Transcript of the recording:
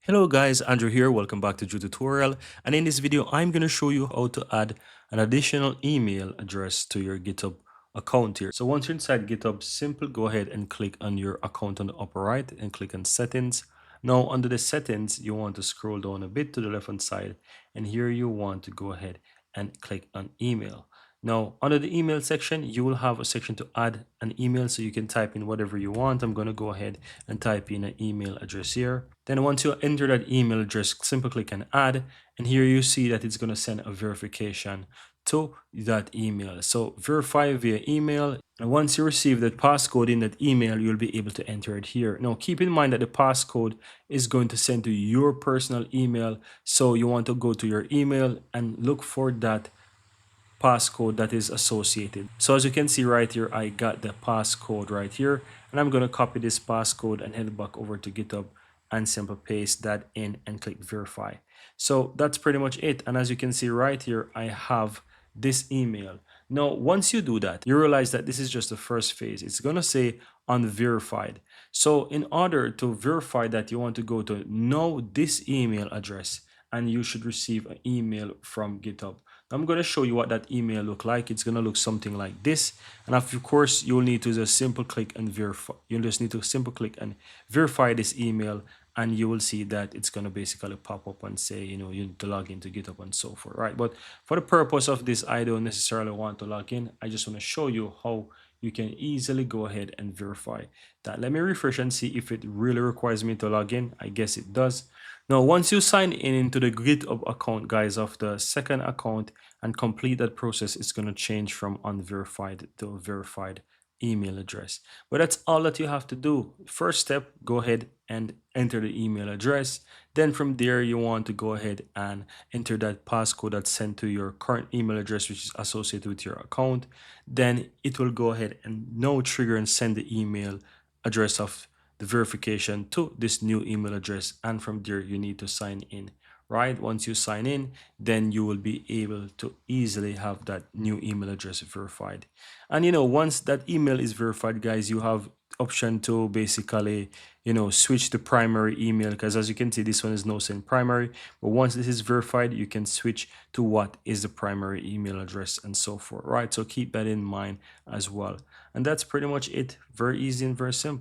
Hello guys, Andrew here. Welcome back to Drew Tutorial. And in this video, I'm going to show you how to add an additional email address to your GitHub account here. So once you're inside GitHub, simply go ahead and click on your account on the upper right and click on settings. Now under the settings, you want to scroll down a bit to the left hand side, and here you want to go ahead and click on email. Now, under the email section, you will have a section to add an email, so you can type in whatever you want. I'm going to go ahead and type in an email address here. Then once you enter that email address, simply click on add, and here you see that it's going to send a verification to that email. So verify via email, and once you receive that passcode in that email, you'll be able to enter it here. Now, keep in mind that the passcode is going to send to your personal email, so you want to go to your email and look for that passcode that is associated. So as you can see right here, I got the passcode right here, and I'm going to copy this passcode and head back over to GitHub and simply paste that in and click verify. So that's pretty much it. And as you can see right here, I have this email. Now, once you do that, you realize that this is just the first phase. It's going to say unverified. So in order to verify that, you want to go to know this email address, and you should receive an email from GitHub. I'm going to show you what that email look like. It's going to look something like this. And of course, you'll need to just simple click and verify. You'll just need to simple click and verify this email, and you will see that it's going to basically pop up and say, you need to log into GitHub and so forth, right? But for the purpose of this, I don't necessarily want to log in. I just want to show you how you can easily go ahead and verify that. Let me refresh and see if it really requires me to log in. I guess it does. Now, once you sign in into the GitHub account, guys, of the second account and complete that process, it's going to change from unverified to verified email address. But that's all that you have to do. First step, go ahead and enter the email address. Then from there, you want to go ahead and enter that passcode that's sent to your current email address, which is associated with your account. Then it will go ahead and now trigger and send the email address of the verification to this new email address, and from there you need to sign in. Right, once you sign in, then you will be able to easily have that new email address verified. And once that email is verified, guys, you have option to basically switch to primary email, because as you can see, this one is no send primary, but once this is verified, you can switch to what is the primary email address and so forth. Right, so keep that in mind as well. And that's pretty much it. Very easy and very simple.